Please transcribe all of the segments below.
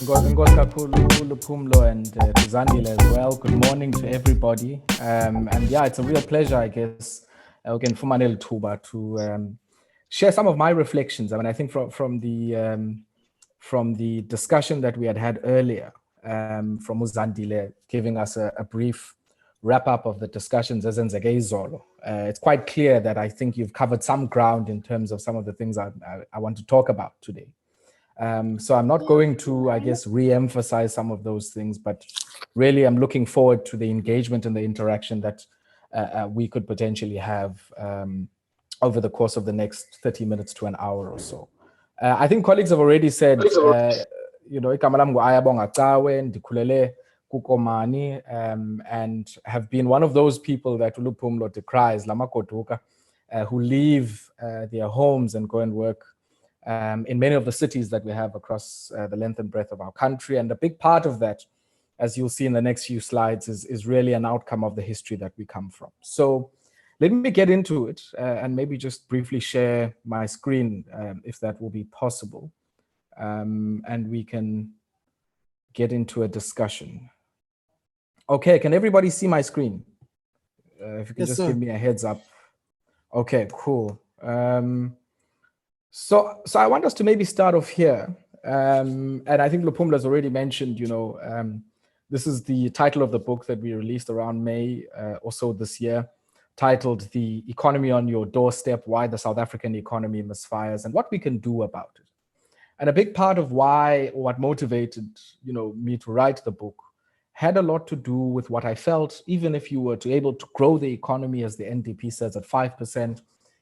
Nkosi kakhulu Luphumlo and Zandile as well. Good morning to everybody. And yeah, it's a real pleasure, I guess, again, Fumanel Tuba to share some of my reflections. I mean, I think from the discussion that we had earlier, from Uzandile giving us a brief wrap up of the discussions as it's quite clear that I think you've covered some ground in terms of some of the things I want to talk about today. So I'm not going to, I guess, re-emphasize some of those things, but really I'm looking forward to the engagement and the interaction that we could potentially have over the course of the next 30 minutes to an hour or so. I think colleagues have already said, igama lami ngu-Ayabonga Cawe, ndikhulele kuKomani, and have been one of those people that Luphumlo decries, lamagoduka, who leave their homes and go and work in many of the cities that we have across the length and breadth of our country. And a big part of that, as you'll see in the next few slides, is really an outcome of the history that we come from. So let me get into it and maybe just briefly share my screen, if that will be possible. And we can get into a discussion. Okay, can everybody see my screen? If you can just give me a heads up. Okay, cool. So I want us to maybe start off here. And I think Luphumlo has already mentioned, this is the title of the book that we released around May or so this year, titled The Economy on Your Doorstep, Why the South African Economy Misfires and What We Can Do About It. And a big part of what motivated, me to write the book had a lot to do with what I felt, even if you were able to grow the economy, as the NDP says, at 5%,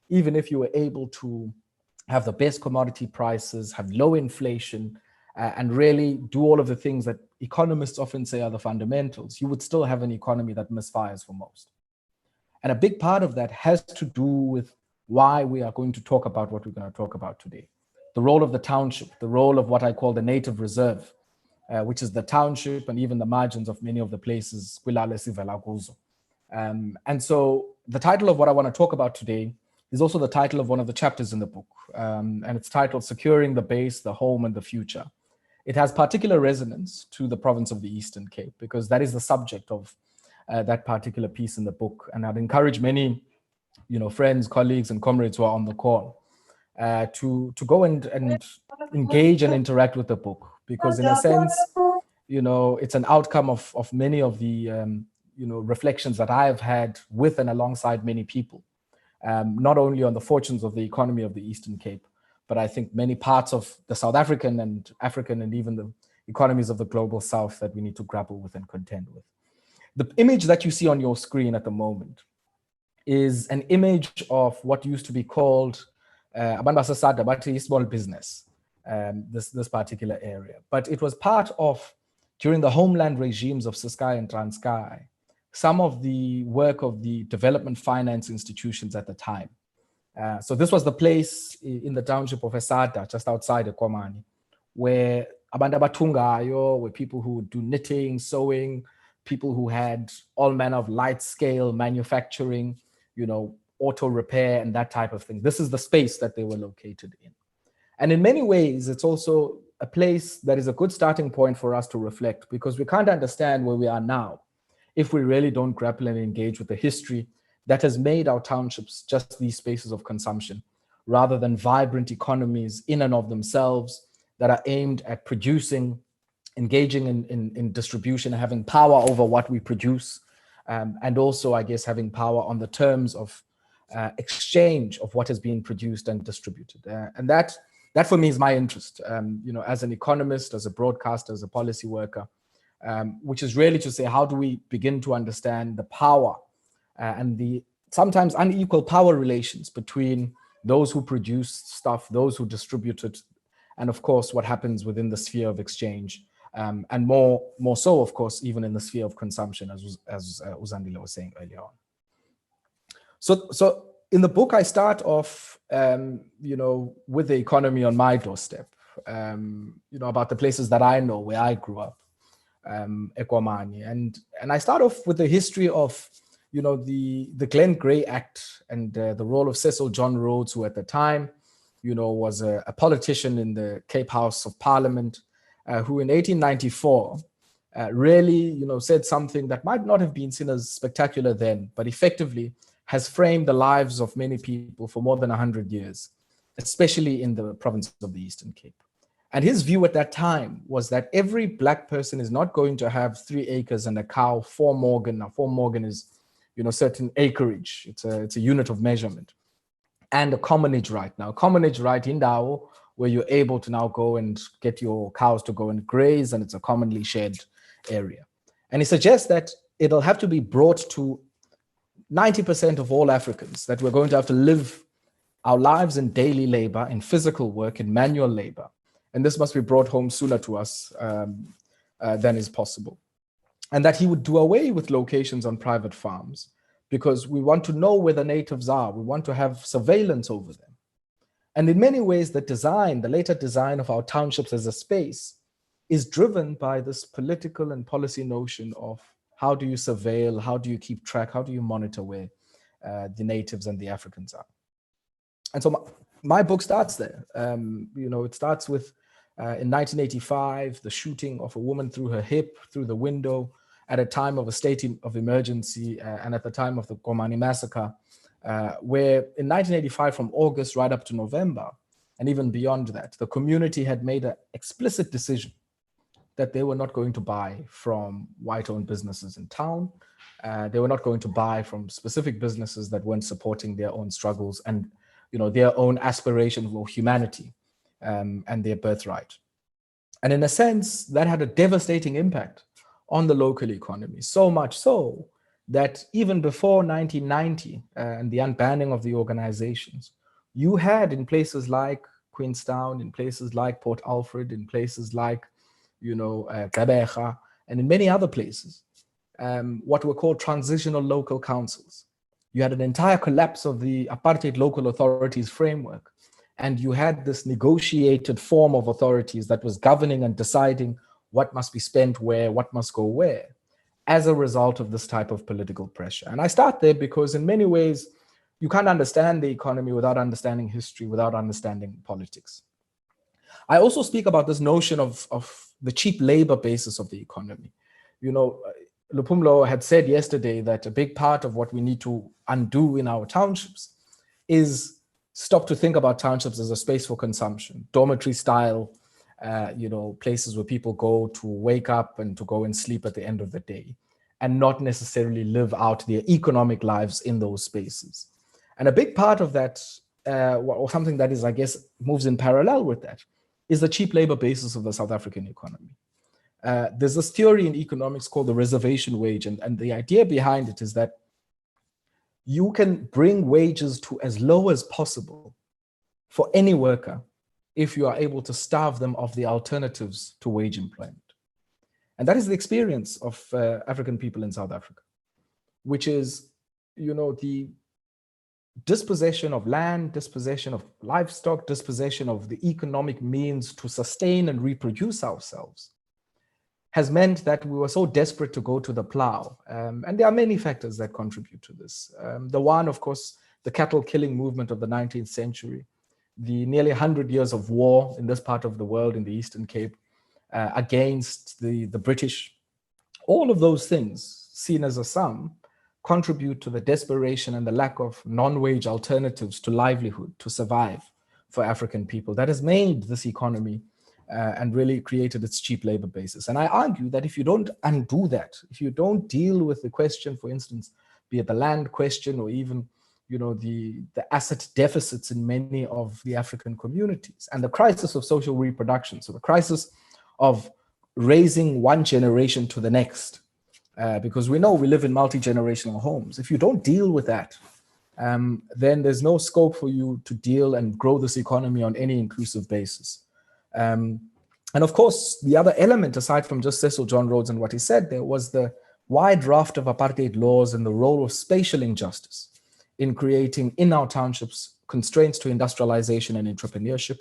even if you were able to have the best commodity prices, have low inflation, and really do all of the things that economists often say are the fundamentals, you would still have an economy that misfires for most. And a big part of that has to do with why we are going to talk about what we're going to talk about today. The role of the township, the role of what I call the native reserve, which is the township and even the margins of many of the places. And so the title of what I want to talk about today is also the title of one of the chapters in the book. And it's titled Securing the Base, the Home and the Future. It has particular resonance to the province of the Eastern Cape because that is the subject of that particular piece in the book. And I'd encourage many, friends, colleagues, and comrades who are on the call to go and engage and interact with the book, because in a sense, it's an outcome of many of the, reflections that I have had with and alongside many people, not only on the fortunes of the economy of the Eastern Cape, but I think many parts of the South African and African and even the economies of the global South that we need to grapple with and contend with. The image that you see on your screen at the moment is an image of what used to be called small business, this particular area. But it was part of, during the homeland regimes of Ciskei and Transkei, some of the work of the development finance institutions at the time. So this was the place in the township of Esada, just outside of Komani, where abantu abathungayo were people who would do knitting, sewing, people who had all manner of light scale manufacturing, auto repair and that type of thing. This is the space that they were located in. And in many ways, it's also a place that is a good starting point for us to reflect, because we can't understand where we are now if we really don't grapple and engage with the history that has made our townships just these spaces of consumption, rather than vibrant economies in and of themselves that are aimed at producing, engaging in distribution, having power over what we produce, and also, I guess, having power on the terms of exchange of what has been produced and distributed. And that for me is my interest, as an economist, as a broadcaster, as a policy worker, which is really to say, how do we begin to understand the power and the sometimes unequal power relations between those who produce stuff, those who distribute it, and of course, what happens within the sphere of exchange, and more so, of course, even in the sphere of consumption, as Uzandile was saying earlier on. So in the book, I start off, with the economy on my doorstep, about the places that I know, where I grew up, Ekwamani. And I start off with the history of, the Glen Grey Act and the role of Cecil John Rhodes, who at the time, was a politician in the Cape House of Parliament, who in 1894 really, said something that might not have been seen as spectacular then, but effectively has framed the lives of many people for more than 100 years, especially in the province of the Eastern Cape. And his view at that time was that every Black person is not going to have 3 acres and a cow, 4 morgen. Now, 4 morgen is, certain acreage. It's a unit of measurement. And a commonage right. Now, commonage right in Dao, where you're able to now go and get your cows to go and graze, and it's a commonly shared area. And he suggests that it'll have to be brought to 90% of all Africans, that we're going to have to live our lives in daily labor, in physical work, in manual labor. And this must be brought home sooner to us than is possible. And that he would do away with locations on private farms because we want to know where the natives are. We want to have surveillance over them. And in many ways, the later design of our townships as a space is driven by this political and policy notion of how do you surveil, how do you keep track, how do you monitor where the natives and the Africans are. And so my book starts there. It starts with, in 1985, the shooting of a woman through her hip, through the window, at a time of a state of emergency, and at the time of the Komani massacre, where in 1985, from August right up to November, and even beyond that, the community had made an explicit decision that they were not going to buy from white-owned businesses in town. They were not going to buy from specific businesses that weren't supporting their own struggles and their own aspiration for humanity and their birthright. And in a sense, that had a devastating impact on the local economy, so much so that even before 1990 and the unbanning of the organizations, you had in places like Queenstown, in places like Port Alfred, in places like Gqeberha, and in many other places, what were called transitional local councils. You had an entire collapse of the apartheid local authorities framework, and you had this negotiated form of authorities that was governing and deciding what must be spent where, what must go where, as a result of this type of political pressure. And I start there because in many ways, you can't understand the economy without understanding history, without understanding politics. I also speak about this notion of the cheap labor basis of the economy. Luphumlo had said yesterday that a big part of what we need to undo in our townships is stop to think about townships as a space for consumption, dormitory style, places where people go to wake up and to go and sleep at the end of the day, and not necessarily live out their economic lives in those spaces. And a big part of that, or something that is, I guess, moves in parallel with that, is the cheap labor basis of the South African economy. There's this theory in economics called the reservation wage, and the idea behind it is that you can bring wages to as low as possible for any worker if you are able to starve them of the alternatives to wage employment. And that is the experience of African people in South Africa, which is, the dispossession of land, dispossession of livestock, dispossession of the economic means to sustain and reproduce ourselves has meant that we were so desperate to go to the plow. And there are many factors that contribute to this. The one, of course, the cattle killing movement of the 19th century, the nearly 100 years of war in this part of the world, in the Eastern Cape, against the British. All of those things, seen as a sum, contribute to the desperation and the lack of non-wage alternatives to livelihood, to survive for African people. That has made this economy and really created its cheap labor basis. And I argue that if you don't undo that, if you don't deal with the question, for instance, be it the land question or even the asset deficits in many of the African communities and the crisis of social reproduction, so the crisis of raising one generation to the next, because we know we live in multi-generational homes. If you don't deal with that, then there's no scope for you to deal and grow this economy on any inclusive basis. And of course, the other element, aside from just Cecil John Rhodes and what he said there, was the wide raft of apartheid laws and the role of spatial injustice in creating in our townships constraints to industrialization and entrepreneurship.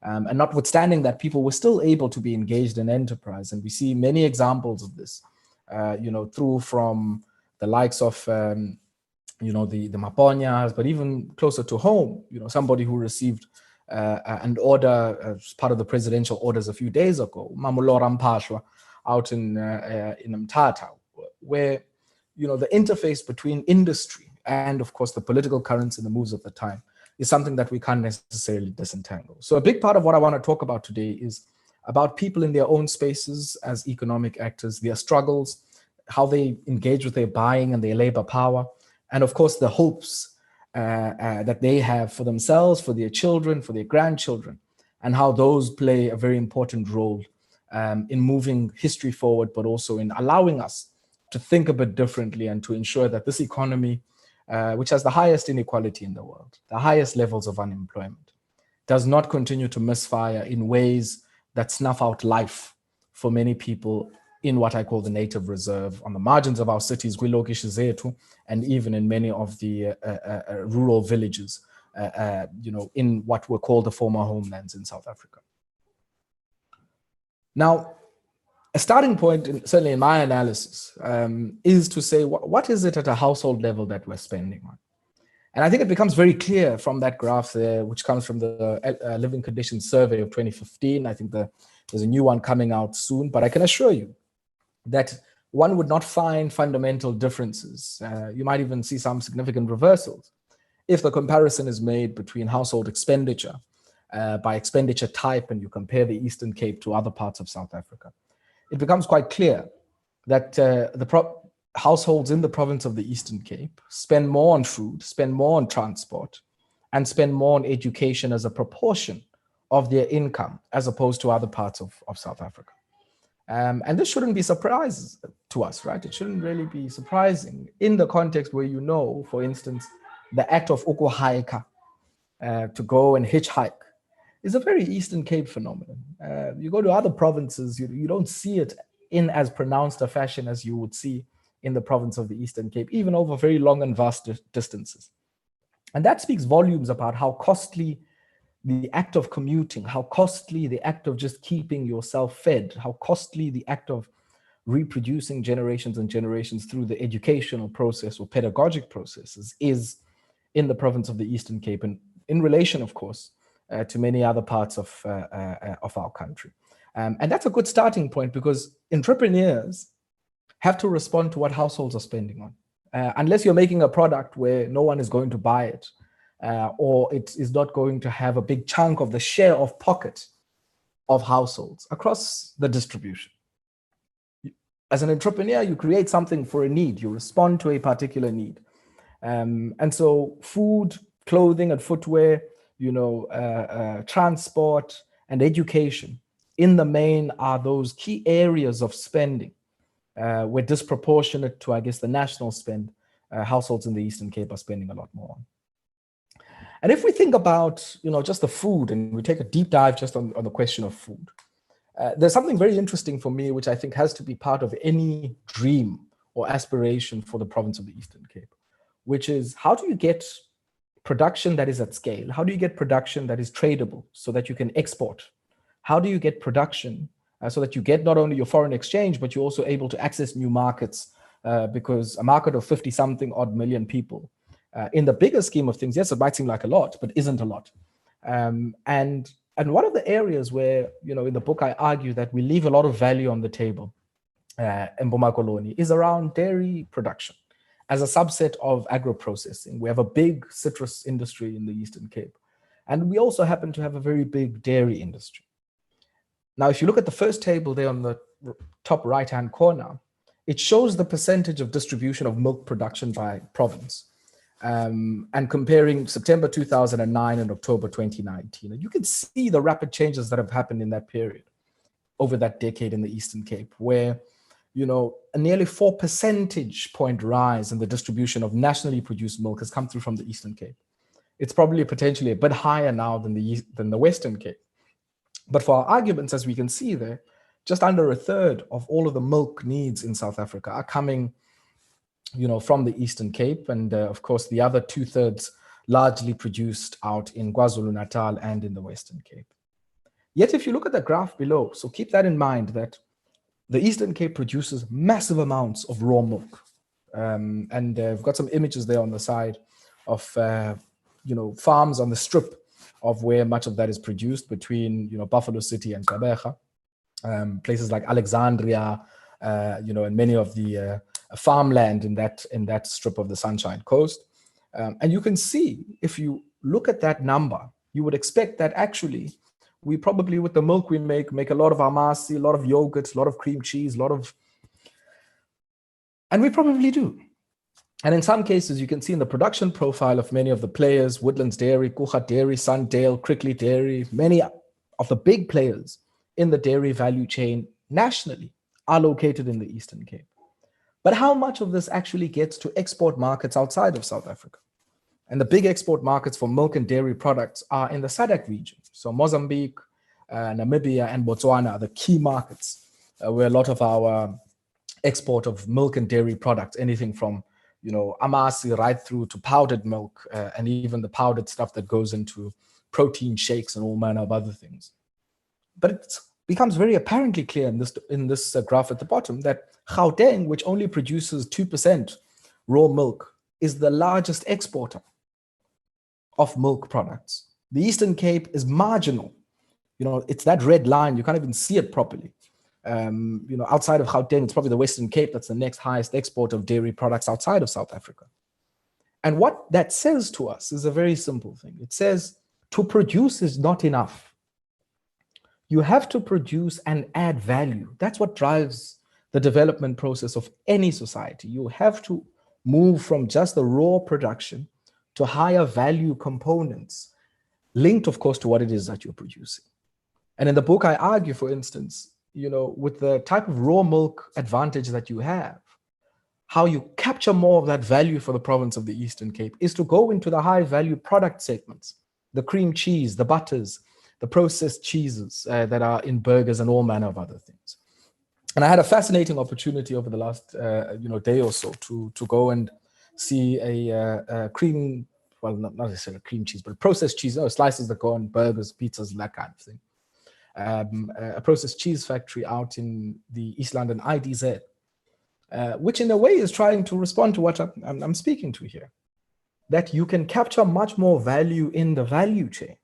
And notwithstanding that, people were still able to be engaged in enterprise. And we see many examples of this, through from the likes of, the Maponyas, but even closer to home, somebody who received an order as part of the presidential orders a few days ago, Mamulora Mpashwa, out in Mthatha, where the interface between industry and, of course, the political currents and the moves of the time is something that we can't necessarily disentangle. So a big part of what I want to talk about today is about people in their own spaces as economic actors, their struggles, how they engage with their buying and their labor power, and of course the hopes that they have for themselves, for their children, for their grandchildren, and how those play a very important role in moving history forward, but also in allowing us to think a bit differently and to ensure that this economy, which has the highest inequality in the world, the highest levels of unemployment, does not continue to misfire in ways that snuff out life for many people in what I call the native reserve, on the margins of our cities, and even in many of the rural villages, in what were called the former homelands in South Africa. Now, a starting point, certainly in my analysis, is to say, what is it at a household level that we're spending on? And I think it becomes very clear from that graph there, which comes from the Living Conditions Survey of 2015. I think there's a new one coming out soon, but I can assure you that one would not find fundamental differences. You might even see some significant reversals if the comparison is made between household expenditure by expenditure type, and you compare the Eastern Cape to other parts of South Africa. It becomes quite clear that households in the province of the Eastern Cape spend more on food, spend more on transport, and spend more on education as a proportion of their income as opposed to other parts of South Africa. And this shouldn't be a surprise to us, right? It shouldn't really be surprising in the context where, for instance, the act of ukuhaika, to go and hitchhike, is a very Eastern Cape phenomenon. You go to other provinces, you don't see it in as pronounced a fashion as you would see in the province of the Eastern Cape, even over very long and vast distances. And that speaks volumes about how costly the act of commuting, how costly the act of just keeping yourself fed, how costly the act of reproducing generations and generations through the educational process or pedagogic processes is in the province of the Eastern Cape, and in relation, of course, to many other parts of our country. And that's a good starting point, because entrepreneurs have to respond to what households are spending on. Unless you're making a product where no one is going to buy it, or it is not going to have a big chunk of the share of pocket of households across the distribution. As an entrepreneur, you create something for a need, you respond to a particular need. And so food, clothing and footwear, transport and education in the main are those key areas of spending where disproportionate to, I guess, the national spend, households in the Eastern Cape are spending a lot more on. And if we think about, just the food, and we take a deep dive just on the question of food, there's something very interesting for me, which I think has to be part of any dream or aspiration for the province of the Eastern Cape, which is, how do you get production that is at scale? How do you get production that is tradable so that you can export? How do you get production so that you get not only your foreign exchange, but you're also able to access new markets? Because a market of 50-something odd million people, in the bigger scheme of things, yes, it might seem like a lot, but isn't a lot. And one of the areas where, in the book, I argue that we leave a lot of value on the table in Boma Koloni is around dairy production as a subset of agro-processing. We have a big citrus industry in the Eastern Cape, and we also happen to have a very big dairy industry. Now, if you look at the first table there on the top right-hand corner, it shows the percentage of distribution of milk production by province. And comparing September 2009 and October 2019. And you can see the rapid changes that have happened in that period, over that decade in the Eastern Cape, where, a nearly 4 percentage point rise in the distribution of nationally produced milk has come through from the Eastern Cape. It's probably potentially a bit higher now than the Western Cape. But for our arguments, as we can see there, just under a third of all of the milk needs in South Africa are coming from the Eastern Cape, and of course the other 2/3 largely produced out in KwaZulu-Natal and in the Western Cape. Yet if you look at the graph below, so keep that in mind, that the Eastern Cape produces massive amounts of raw milk. And we've got some images there on the side of farms on the strip of where much of that is produced between, Buffalo City and Gqeberha, places like Alexandria, and many of the farmland in that strip of the Sunshine Coast. And you can see, if you look at that number, you would expect that actually we probably, with the milk we make a lot of amasi, a lot of yogurt, a lot of cream cheese, and we probably do. And in some cases, you can see in the production profile of many of the players, Woodlands Dairy, Kucha Dairy, Sundale, Crickley Dairy, many of the big players in the dairy value chain nationally are located in the Eastern Cape. But how much of this actually gets to export markets outside of South Africa? And the big export markets for milk and dairy products are in the SADC region. So Mozambique, Namibia, and Botswana are the key markets where a lot of our export of milk and dairy products, anything from amasi right through to powdered milk, and even the powdered stuff that goes into protein shakes and all manner of other things. But it becomes very apparently clear in this graph at the bottom that Gauteng, which only produces 2% raw milk, is the largest exporter of milk products. The Eastern Cape is marginal. It's that red line, you can't even see it properly. Outside of Gauteng, it's probably the Western Cape that's the next highest export of dairy products outside of South Africa. And what that says to us is a very simple thing. It says to produce is not enough. You have to produce and add value. That's what drives the development process of any society. You have to move from just the raw production to higher value components, linked, of course, to what it is that you're producing. And in the book, I argue, for instance, with the type of raw milk advantage that you have, how you capture more of that value for the province of the Eastern Cape is to go into the high value product segments, the cream cheese, the butters, the processed cheeses that are in burgers and all manner of other things. And I had a fascinating opportunity over the last day or so to go and see a cream, well, not necessarily cream cheese, but processed cheese, slices that go on burgers, pizzas, and that kind of thing. A processed cheese factory out in the East London IDZ, which in a way is trying to respond to what I'm speaking to here, that you can capture much more value in the value chain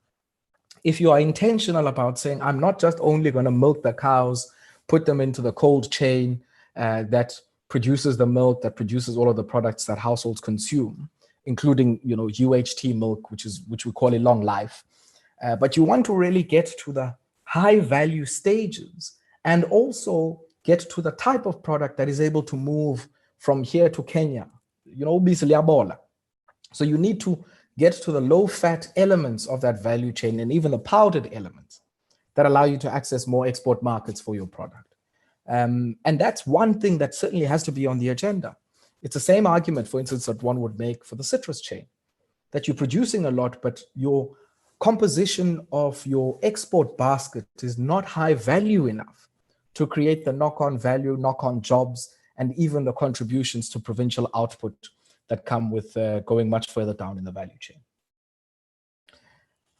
if you are intentional about saying, I'm not just only going to milk the cows, put them into the cold chain that produces the milk, that produces all of the products that households consume, including UHT milk, which we call a long life. But you want to really get to the high value stages and also get to the type of product that is able to move from here to Kenya. So you need to get to the low fat elements of that value chain and even the powdered elements that allow you to access more export markets for your product. And that's one thing that certainly has to be on the agenda. It's the same argument, for instance, that one would make for the citrus chain, that you're producing a lot, but your composition of your export basket is not high value enough to create the knock-on value, knock-on jobs, and even the contributions to provincial output that come with going much further down in the value chain.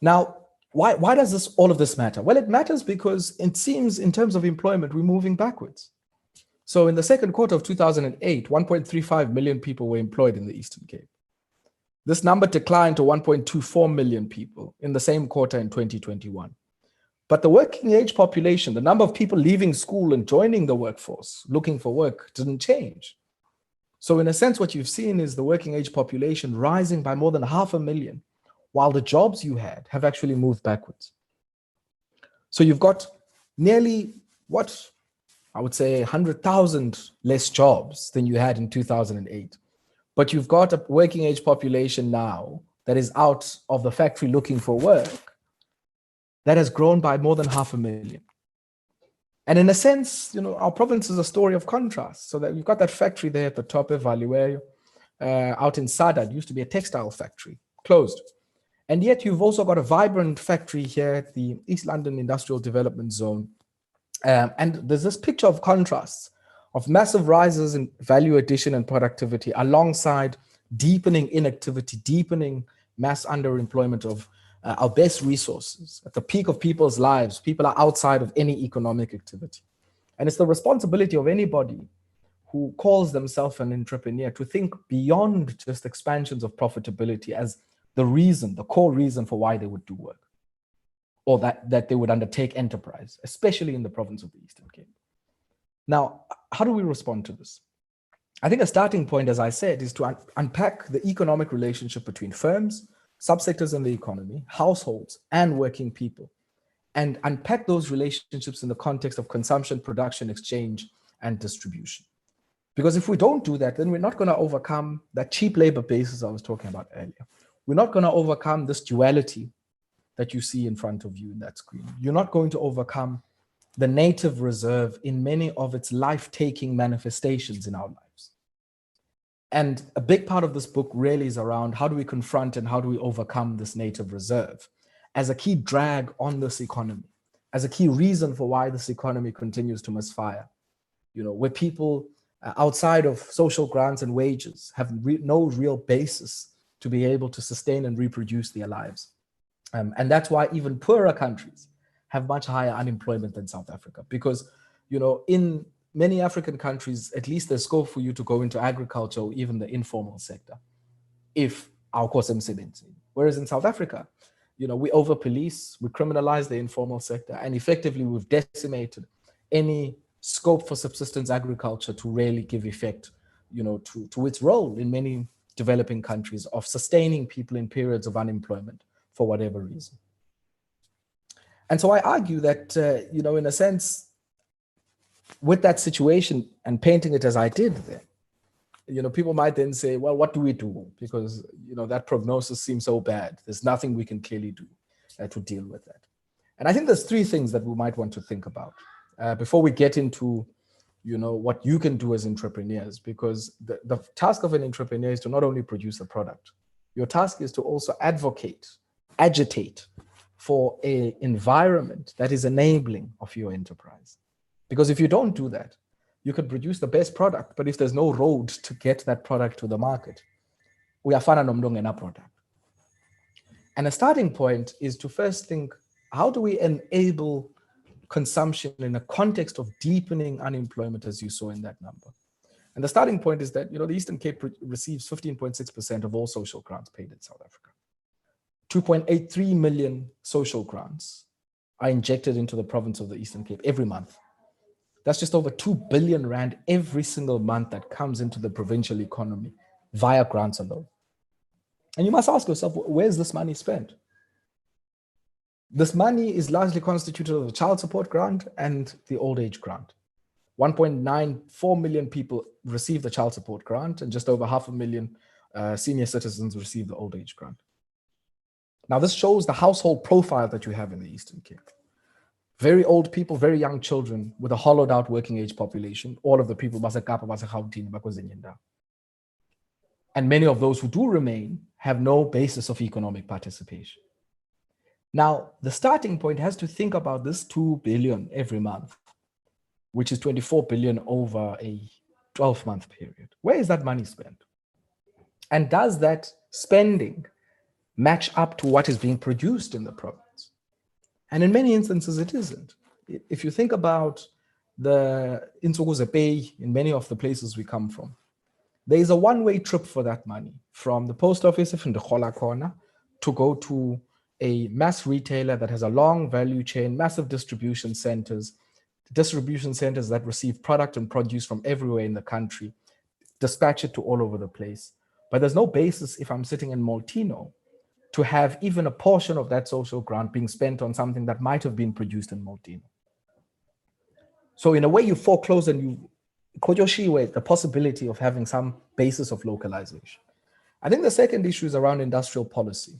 Now, why does all of this matter? Well, it matters because it seems in terms of employment, we're moving backwards. So in the second quarter of 2008, 1.35 million people were employed in the Eastern Cape. This number declined to 1.24 million people in the same quarter in 2021. But the working age population, the number of people leaving school and joining the workforce, looking for work, didn't change. So in a sense, what you've seen is the working age population rising by more than 500,000, while the jobs you had have actually moved backwards. So you've got nearly, what I would say, 100,000 less jobs than you had in 2008. But you've got a working age population now that is out of the factory looking for work that has grown by more than 500,000. And in a sense, our province is a story of contrast. So that you've got that factory there at the top of Valiweyo, out in Sada. It used to be a textile factory, closed. And yet you've also got a vibrant factory here at the East London Industrial Development Zone. And there's this picture of contrasts, of massive rises in value addition and productivity alongside deepening inactivity, deepening mass underemployment of our best resources. At the peak of people's lives, people are outside of any economic activity. And it's the responsibility of anybody who calls themselves an entrepreneur to think beyond just expansions of profitability as the reason, the core reason for why they would do work. or that they would undertake enterprise, especially in the province of the Eastern Cape. Now, how do we respond to this? I think a starting point, as I said, is to unpack the economic relationship between firms, subsectors in the economy, households, and working people, and unpack those relationships in the context of consumption, production, exchange, and distribution. Because if we don't do that, then we're not going to overcome that cheap labor basis I was talking about earlier. We're not going to overcome this duality that you see in front of you in that screen. You're not going to overcome the native reserve in many of its life-taking manifestations in our lives. And a big part of this book really is around how do we confront and how do we overcome this native reserve as a key drag on this economy, as a key reason for why this economy continues to misfire. You know, where people outside of social grants and wages have no real basis to be able to sustain and reproduce their lives. And that's why even poorer countries have much higher unemployment than South Africa, because, you know, in many African countries, at least there's scope for you to go into agriculture or even the informal sector, if our course emsebenzi. Whereas in South Africa, you know, we over-police, we criminalize the informal sector, and effectively we've decimated any scope for subsistence agriculture to really give effect, you know, to its role in many developing countries of sustaining people in periods of unemployment for whatever reason. And so I argue that, you know, in a sense, with that situation and painting it as I did there, you know, people might then say, well, what do we do? Because, you know, that prognosis seems so bad. There's nothing we can clearly do to deal with that. And I think there's three things that we might want to think about before we get into, you know, what you can do as entrepreneurs, because the task of an entrepreneur is to not only produce a product, your task is to also agitate for an environment that is enabling of your enterprise. Because if you don't do that, you could produce the best product, but if there's no road to get that product to the market, we are fana nomdongena product. And a starting point is to first think, how do we enable consumption in a context of deepening unemployment, as you saw in that number? And the starting point is that, you know, the Eastern Cape receives 15.6% of all social grants paid in South Africa. 2.83 million social grants are injected into the province of the Eastern Cape every month. That's just over 2 billion rand every single month that comes into the provincial economy via grants alone. And you must ask yourself, where's this money spent? This money is largely constituted of the child support grant and the old age grant. 1.94 million people receive the child support grant, and just over 500,000 senior citizens receive the old age grant. Now, this shows the household profile that you have in the Eastern Cape. Very old people, very young children with a hollowed out working age population. All of the people, and many of those who do remain have no basis of economic participation. Now, the starting point has to think about this 2 billion every month, which is 24 billion over a 12-month period. Where is that money spent? And does that spending match up to what is being produced in the province? And in many instances, it isn't. If you think about the Insukuze Pay in many of the places we come from, there is a one-way trip for that money from the post office in the Khola corner to go to a mass retailer that has a long value chain, massive distribution centers that receive product and produce from everywhere in the country, dispatch it to all over the place. But there's no basis, if I'm sitting in Molteno, to have even a portion of that social grant being spent on something that might have been produced in Molteno. So in a way, you foreclose and you kojoshiwe the possibility of having some basis of localization. I think the second issue is around industrial policy,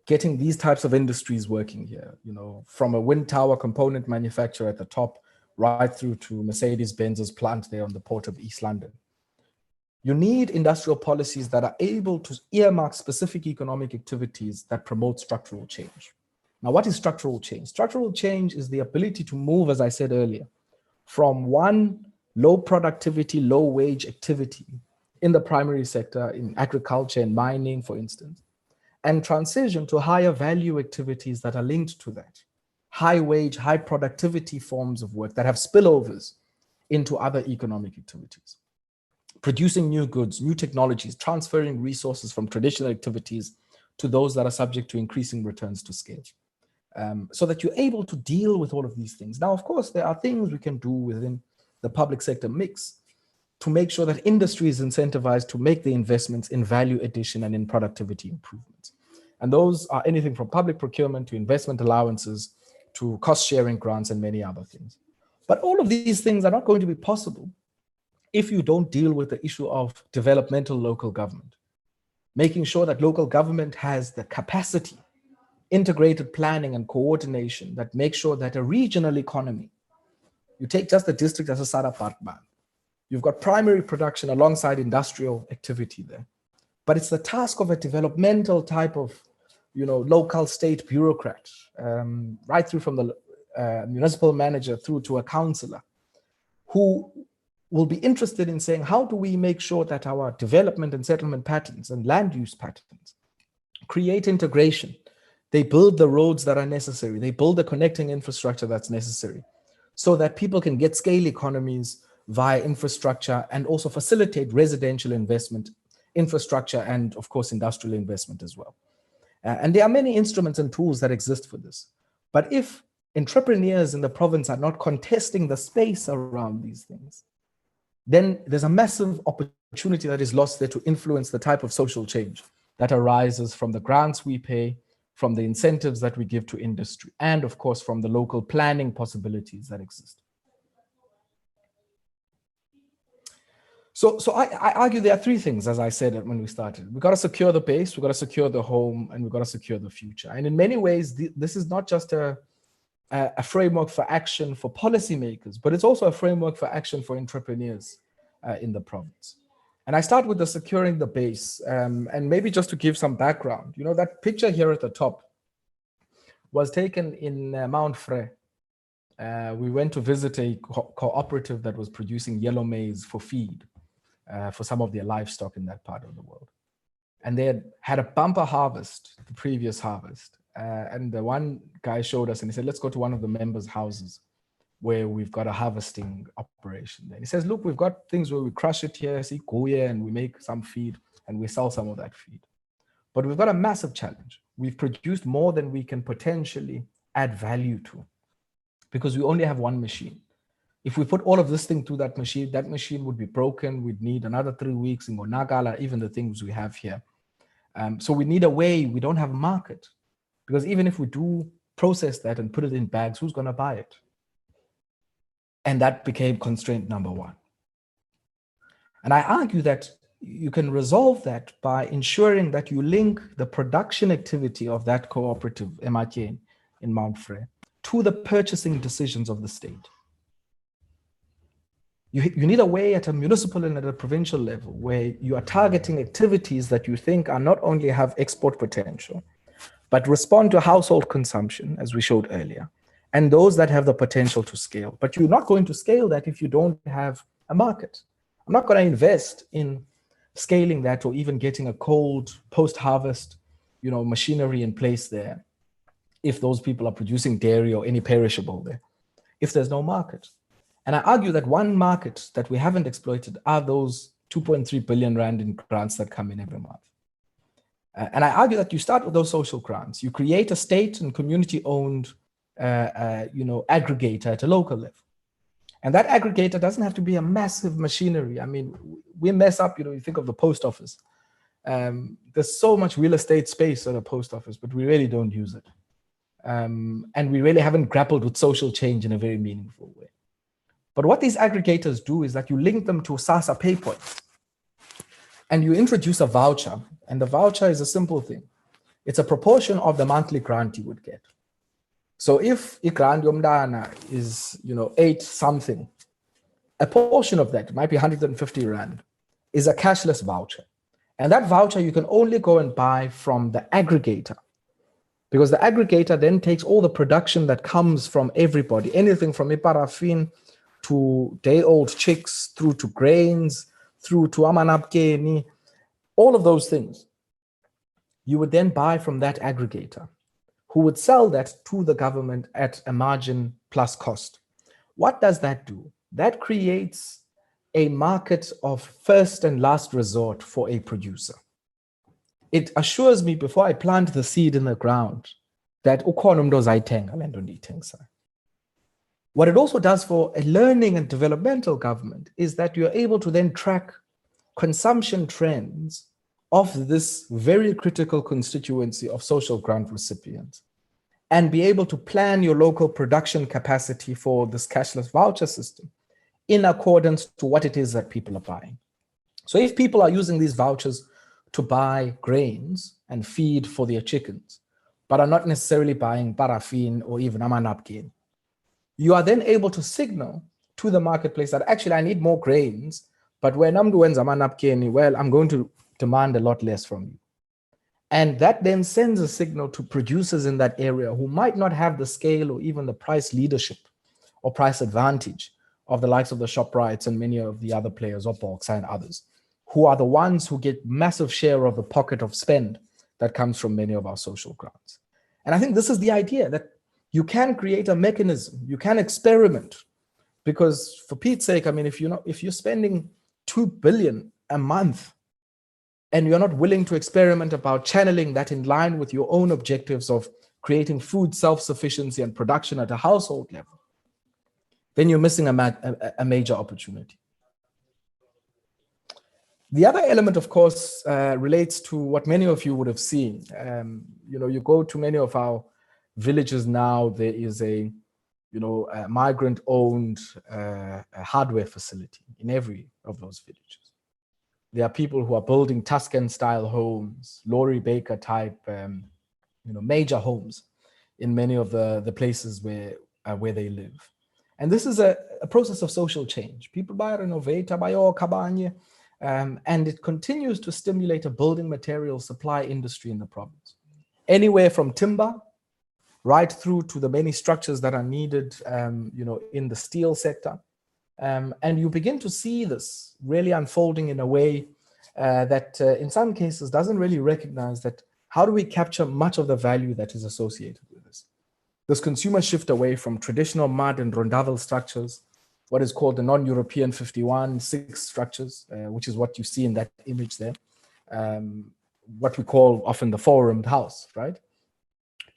getting these types of industries working here, you know, from a wind tower component manufacturer at the top right through to Mercedes-Benz's plant there on the port of East London. You need industrial policies that are able to earmark specific economic activities that promote structural change. Now, what is structural change? Structural change is the ability to move, as I said earlier, from one low productivity, low wage activity in the primary sector, in agriculture and mining, for instance, and transition to higher value activities that are linked to that. High wage, high productivity forms of work that have spillovers into other economic activities. Producing new goods, new technologies, transferring resources from traditional activities to those that are subject to increasing returns to scale. so that you're able to deal with all of these things. Now, of course, there are things we can do within the public sector mix to make sure that industry is incentivized to make the investments in value addition and in productivity improvements. And those are anything from public procurement to investment allowances to cost sharing grants and many other things. But all of these things are not going to be possible if you don't deal with the issue of developmental local government, making sure that local government has the capacity, integrated planning and coordination that makes sure that a regional economy, you take just the district as a Sarapatman, you've got primary production alongside industrial activity there. But it's the task of a developmental type of, local state bureaucrat, right through from the municipal manager through to a councillor, who will be interested in saying, how do we make sure that our development and settlement patterns and land use patterns create integration? They build the roads that are necessary. They build the connecting infrastructure that's necessary so that people can get scale economies via infrastructure and also facilitate residential investment, infrastructure, and of course, industrial investment as well. And there are many instruments and tools that exist for this. But if entrepreneurs in the province are not contesting the space around these things, then there's a massive opportunity that is lost there to influence the type of social change that arises from the grants we pay, from the incentives that we give to industry, and of course, from the local planning possibilities that exist. So I argue there are three things, as I said when we started. We've got to secure the base, we've got to secure the home, and we've got to secure the future. And in many ways, this is not just a framework for action for policymakers, but it's also a framework for action for entrepreneurs in the province. And I start with the securing the base. And maybe just to give some background, that picture here at the top was taken in Mount Frere. We went to visit a cooperative that was producing yellow maize for feed for some of their livestock in that part of the world. And they had a bumper harvest, the previous harvest. And the one guy showed us and he said, let's go to one of the members' houses where we've got a harvesting operation. And he says, look, we've got things where we crush it here, see, go here, and we make some feed and we sell some of that feed. But we've got a massive challenge. We've produced more than we can potentially add value to because we only have one machine. If we put all of this thing through that machine would be broken. We'd need another 3 weeks in Gonagala, even the things we have here. So we need a way. We don't have a market. Because even if we do process that and put it in bags, who's going to buy it? And that became constraint number one. And I argue that you can resolve that by ensuring that you link the production activity of that cooperative, MRK, in Mount Frere, to the purchasing decisions of the state. You need a way at a municipal and at a provincial level where you are targeting activities that you think are not only have export potential, but respond to household consumption, as we showed earlier, and those that have the potential to scale. But you're not going to scale that if you don't have a market. I'm not going to invest in scaling that or even getting a cold post-harvest, machinery in place there if those people are producing dairy or any perishable there, if there's no market. And I argue that one market that we haven't exploited are those 2.3 billion rand in grants that come in every month. And I argue that you start with those social grants. You create a state and community-owned, aggregator at a local level. And that aggregator doesn't have to be a massive machinery. I mean, we mess up, you think of the post office. There's so much real estate space at a post office, but we really don't use it. And we really haven't grappled with social change in a very meaningful way. But what these aggregators do is that you link them to SASSA pay points. And you introduce a voucher, and the voucher is a simple thing. It's a proportion of the monthly grant you would get. So if grant yomdana is, 8 something, a portion of that, it might be 150 rand, is a cashless voucher. And that voucher you can only go and buy from the aggregator, because the aggregator then takes all the production that comes from everybody, anything from paraffin to day-old chicks, through to grains, through to amanapkeni, all of those things. You would then buy from that aggregator, who would sell that to the government at a margin plus cost. What does that do? That creates a market of first and last resort for a producer. It assures me before I plant the seed in the ground that ukhona umuntu ozayithenga le nto ndiyithengisayo. What it also does for a learning and developmental government is that you're able to then track consumption trends of this very critical constituency of social grant recipients and be able to plan your local production capacity for this cashless voucher system in accordance to what it is that people are buying. So if people are using these vouchers to buy grains and feed for their chickens, but are not necessarily buying paraffin or even a napkin, you are then able to signal to the marketplace that actually I need more grains, but when I'm doing napkin, well, I'm going to demand a lot less from you. And that then sends a signal to producers in that area who might not have the scale or even the price leadership or price advantage of the likes of the ShopRites and many of the other players, or Box and others, who are the ones who get massive share of the pocket of spend that comes from many of our social grants. And I think this is the idea, that you can create a mechanism, you can experiment, because for Pete's sake, I mean, if you're spending 2 billion a month and you're not willing to experiment about channeling that in line with your own objectives of creating food self-sufficiency and production at a household level, then you're missing a major opportunity. The other element, of course, relates to what many of you would have seen. You go to many of our villages now, there is a migrant-owned hardware facility in every of those villages. There are people who are building Tuscan-style homes, Laurie Baker type, major homes in many of the places where they live. And this is a process of social change. People buy renovate, buy kabanye, and it continues to stimulate a building material supply industry in the province. Anywhere from timber right through to the many structures that are needed, in the steel sector. And you begin to see this really unfolding in a way that in some cases doesn't really recognize that how do we capture much of the value that is associated with this? This consumer shift away from traditional mud and rondavel structures, what is called the non-European 51-6 structures, which is what you see in that image there, what we call often the four-roomed house, right?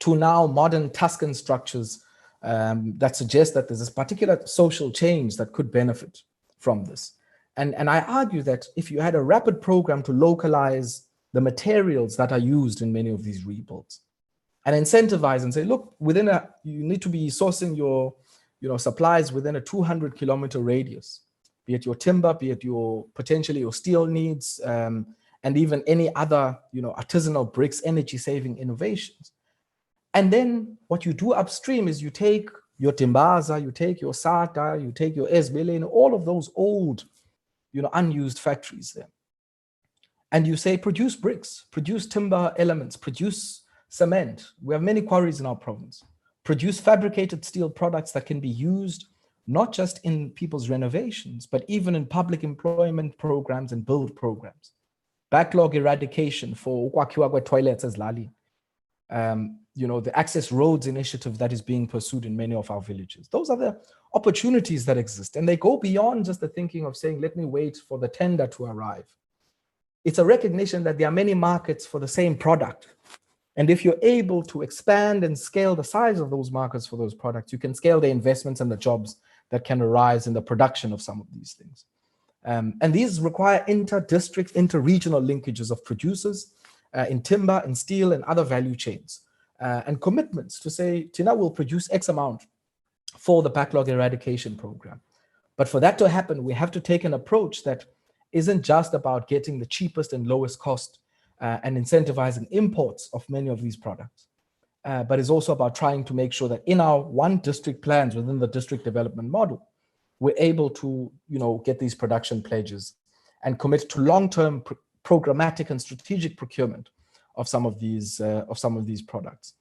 To now modern Tuscan structures that suggest that there's this particular social change that could benefit from this. And I argue that if you had a rapid program to localize the materials that are used in many of these rebuilds and incentivize and say, look, you need to be sourcing your supplies within a 200-kilometer radius, be it your timber, be it potentially your steel needs, and even any other artisanal bricks, energy-saving innovations. And then what you do upstream is you take your Timbaza, you take your Sata, you take your Esbele, all of those old, unused factories there. And you say, produce bricks, produce timber elements, produce cement. We have many quarries in our province. Produce fabricated steel products that can be used not just in people's renovations, but even in public employment programs and build programs. Backlog eradication for ukwakhiwa toilets as Lali. The access roads initiative that is being pursued in many of our villages. Those are the opportunities that exist, and they go beyond just the thinking of saying, let me wait for the tender to arrive. It's a recognition that there are many markets for the same product. And if you're able to expand and scale the size of those markets for those products, you can scale the investments and the jobs that can arise in the production of some of these things. And these require inter-district, inter-regional linkages of producers in timber and steel and other value chains, and commitments to say, Tina will produce X amount for the backlog eradication program. But for that to happen, we have to take an approach that isn't just about getting the cheapest and lowest cost and incentivizing imports of many of these products, but is also about trying to make sure that in our one district plans within the district development model, we're able to get these production pledges and commit to long-term programmatic and strategic procurement of some of these products.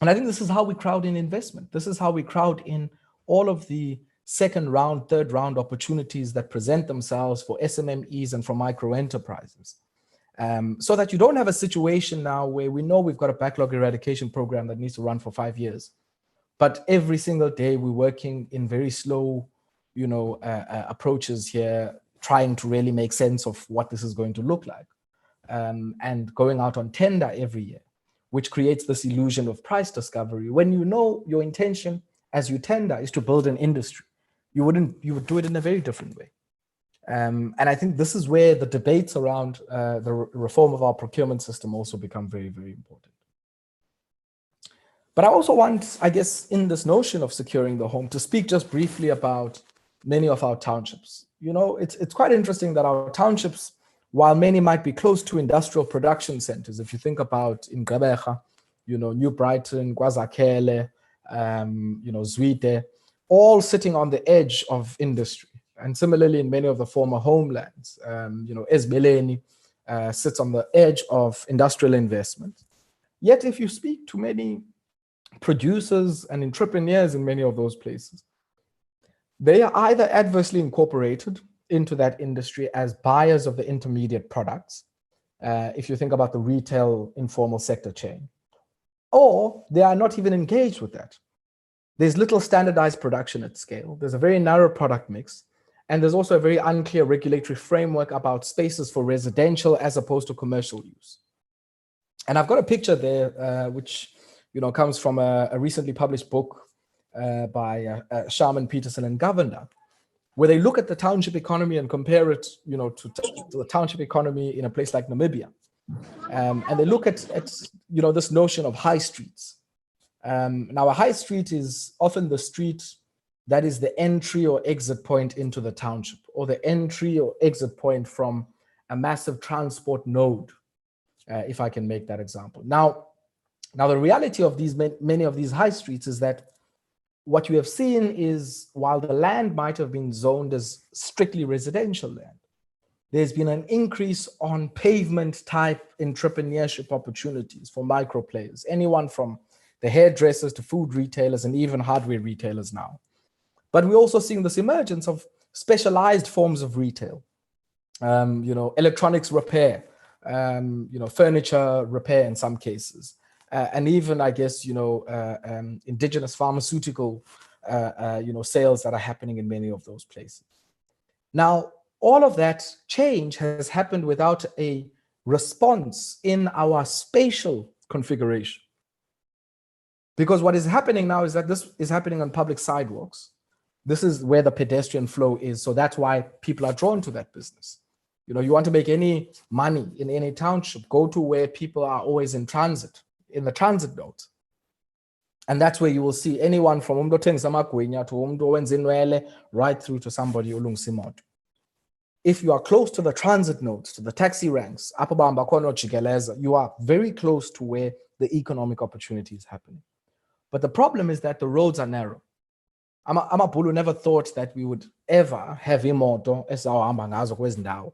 And I think this is how we crowd in investment. This is how we crowd in all of the second round, third round opportunities that present themselves for SMMEs and for micro enterprises. So that you don't have a situation now where we know we've got a backlog eradication program that needs to run for 5 years, but every single day we're working in very slow, approaches here, trying to really make sense of what this is going to look like, and going out on tender every year, which creates this illusion of price discovery. When you know your intention as you tender is to build an industry, you would do it in a very different way. And I think this is where the debates around the reform of our procurement system also become very, very important. But I also want, I guess, in this notion of securing the home, to speak just briefly about many of our townships. You know, it's quite interesting that our townships, while many might be close to industrial production centers, if you think about in Gqeberha, you know, New Brighton, KwaZakhele, you know, Zwide, all sitting on the edge of industry. And similarly, in many of the former homelands, you know, Esbeleni sits on the edge of industrial investment. Yet, if you speak to many producers and entrepreneurs in many of those places, they are either adversely incorporated into that industry as buyers of the intermediate products, if you think about the retail informal sector chain, or they are not even engaged with that. There's little standardized production at scale. There's a very narrow product mix. And there's also a very unclear regulatory framework about spaces for residential as opposed to commercial use. And I've got a picture there, which, you know, comes from a recently published book by Sharman, Peterson, and Govender, where they look at the township economy and compare it, you know, to the township economy in a place like Namibia. And they look at you know, this notion of high streets. Now, a high street is often the street that is the entry or exit point into the township, or the entry or exit point from a massive transport node, if I can make that example. Now the reality of these many of these high streets is that what you have seen is, while the land might have been zoned as strictly residential land, there's been an increase on pavement type entrepreneurship opportunities for micro players, anyone from the hairdressers to food retailers and even hardware retailers now. But we're also seeing this emergence of specialized forms of retail, you know, electronics repair, you know, furniture repair in some cases, and even, I guess, you know, indigenous pharmaceutical, you know, sales that are happening in many of those places. Now, all of that change has happened without a response in our spatial configuration. Because what is happening now is that this is happening on public sidewalks. This is where the pedestrian flow is. So that's why people are drawn to that business. You know, you want to make any money in any township, go to where people are always in transit, in the transit node. And that's where you will see anyone from umuntu othengisa amagwinya to umuntu owenza inwele right through to somebody olungisa imoto. If you are close to the transit nodes, to the taxi ranks, you are very close to where the economic opportunity is happening. But the problem is that the roads are narrow. Amabhulu never thought that we would ever have imoto esizawuhamba ngazo kwezi ndawo.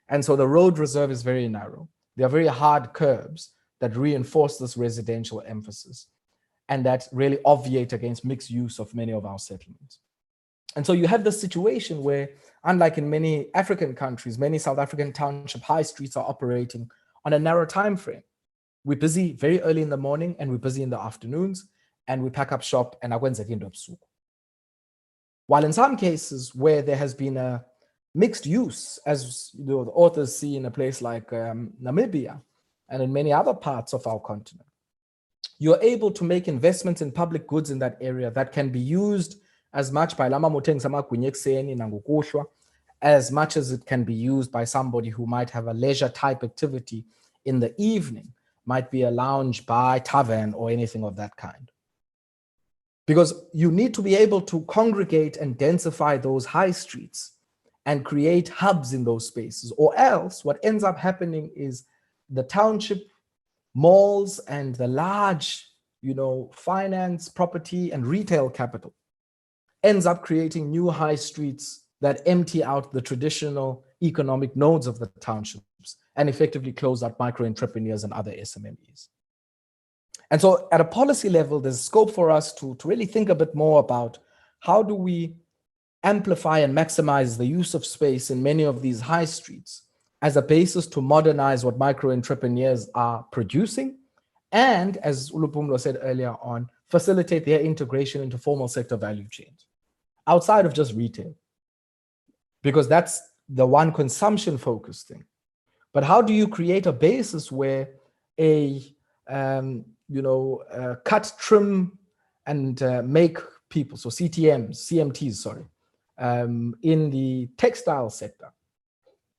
And so the road reserve is very narrow. There are very hard curbs that reinforce this residential emphasis and that really obviate against mixed use of many of our settlements. And so you have this situation where, unlike in many African countries, many South African township high streets are operating on a narrow time frame. We're busy very early in the morning and we're busy in the afternoons, and we pack up shop and akwenzeka into ebusuku. While in some cases where there has been a mixed use, as you know, the authors see in a place like Namibia and in many other parts of our continent, you're able to make investments in public goods in that area that can be used as much by lama mothengisa amagwinya ekuseni nangokuhlwa, as much as it can be used by somebody who might have a leisure type activity in the evening, might be a lounge, bar, tavern, or anything of that kind. Because you need to be able to congregate and densify those high streets and create hubs in those spaces, or else what ends up happening is the township malls and the large, you know, finance, property, and retail capital ends up creating new high streets that empty out the traditional economic nodes of the townships and effectively close out micro entrepreneurs and other SMMEs. And so at a policy level, there's scope for us to really think a bit more about how do we amplify and maximize the use of space in many of these high streets as a basis to modernize what micro entrepreneurs are producing, and, as Luphumlo said earlier on, facilitate their integration into formal sector value chains outside of just retail, because that's the one consumption focused thing. But how do you create a basis where a cut, trim, and make people, so CMTs, sorry, in the textile sector.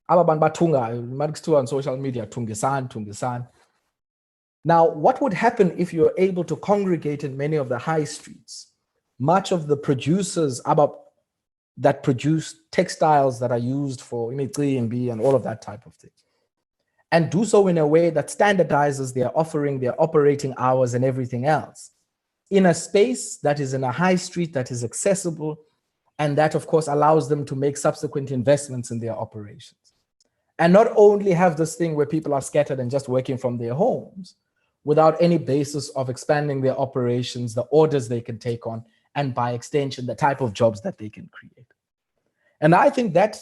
Ababan batunga, on social media, tungisan. Now, what would happen if you're able to congregate in many of the high streets? Much of the producers that produce textiles that are used for imicimbi and all of that type of thing, and do so in a way that standardizes their offering, their operating hours, and everything else, in a space that is in a high street that is accessible, and that, of course, allows them to make subsequent investments in their operations. And not only have this thing where people are scattered and just working from their homes without any basis of expanding their operations, the orders they can take on, and by extension, the type of jobs that they can create. And I think that,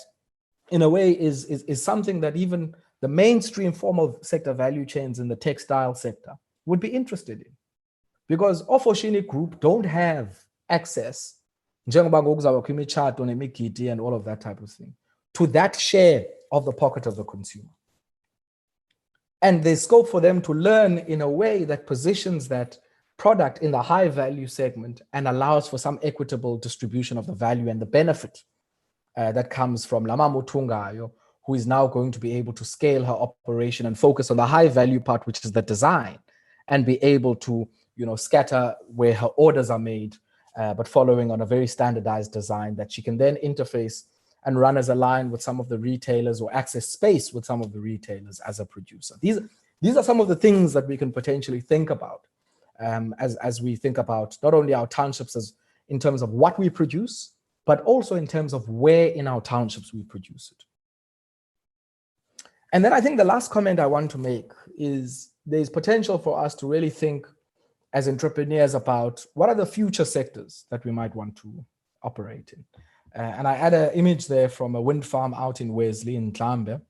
in a way, is something that even the mainstream formal sector value chains in the textile sector would be interested in. Because Ofoshini Group don't have access, and all of that type of thing, to that share of the pocket of the consumer. And there's scope for them to learn in a way that positions that product in the high value segment and allows for some equitable distribution of the value and the benefit that comes from Lama Mutungayo, who is now going to be able to scale her operation and focus on the high value part, which is the design, and be able to scatter where her orders are made, but following on a very standardized design that she can then interface and run as a line with some of the retailers or access space with some of the retailers as a producer. These are some of the things that we can potentially think about as we think about not only our townships as in terms of what we produce, but also in terms of where in our townships we produce it. And then I think the last comment I want to make is there's potential for us to really think as entrepreneurs about what are the future sectors that we might want to operate in. And I add an image there from a wind farm out in Wesley in Tlambe.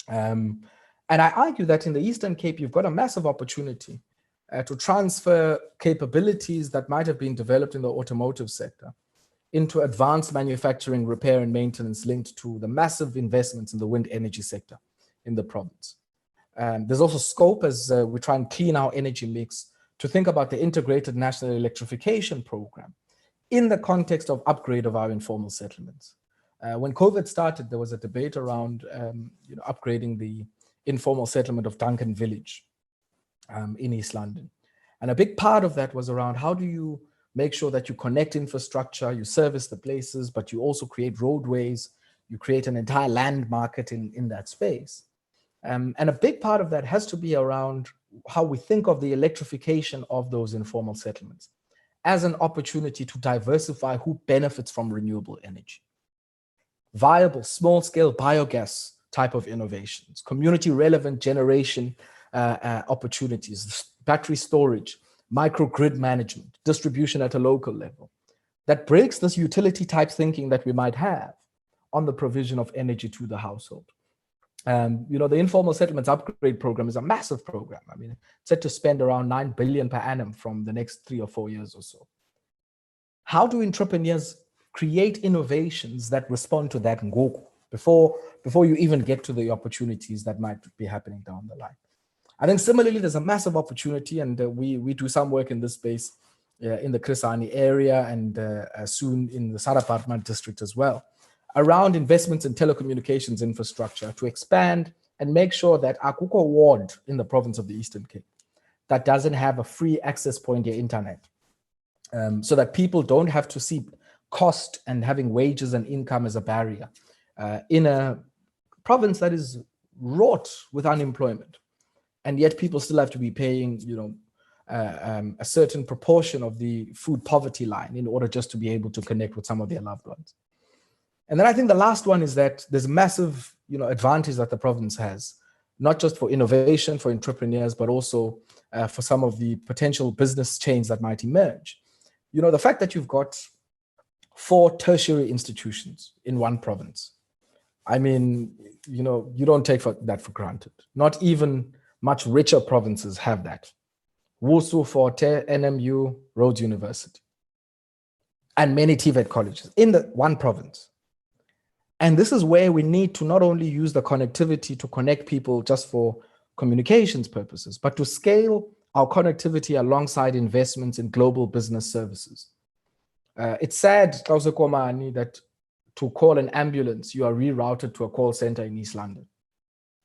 And I argue that in the Eastern Cape, you've got a massive opportunity to transfer capabilities that might have been developed in the automotive sector into advanced manufacturing, repair, and maintenance linked to the massive investments in the wind energy sector in the province. There's also scope as we try and clean our energy mix to think about the integrated national electrification program in the context of upgrade of our informal settlements. When COVID started, there was a debate around upgrading the informal settlement of Duncan Village in East London. And a big part of that was around how do you make sure that you connect infrastructure, you service the places, but you also create roadways, you create an entire land market in that space. And a big part of that has to be around how we think of the electrification of those informal settlements as an opportunity to diversify who benefits from renewable energy. Viable, small-scale biogas type of innovations, community-relevant generation opportunities, battery storage, microgrid management, distribution at a local level, that breaks this utility-type thinking that we might have on the provision of energy to the household. The informal settlements upgrade program is a massive program. I mean, it's set to spend around 9 billion per annum from the next 3 or 4 years or so. How do entrepreneurs create innovations that respond to that ngoku before you even get to the opportunities that might be happening down the line? I think similarly, there's a massive opportunity, and we do some work in this space in the Krisani area and soon in the Sarapartman district as well, around investments in telecommunications infrastructure to expand and make sure that Akuko ward in the province of the Eastern Cape that doesn't have a free access point to internet, so that people don't have to see cost and having wages and income as a barrier in a province that is wrought with unemployment. And yet people still have to be paying, a certain proportion of the food poverty line in order just to be able to connect with some of their loved ones. And then I think the last one is that there's massive, advantage that the province has, not just for innovation, for entrepreneurs, but also for some of the potential business chains that might emerge. The fact that you've got 4 tertiary institutions in one province, I mean, you don't take that for granted. Not even much richer provinces have that. Wusu, Forte, NMU, Rhodes University, and many TVET colleges in the one province. And this is where we need to not only use the connectivity to connect people just for communications purposes, but to scale our connectivity alongside investments in global business services. It's sad, Kauso Komani, that to call an ambulance, you are rerouted to a call center in East London.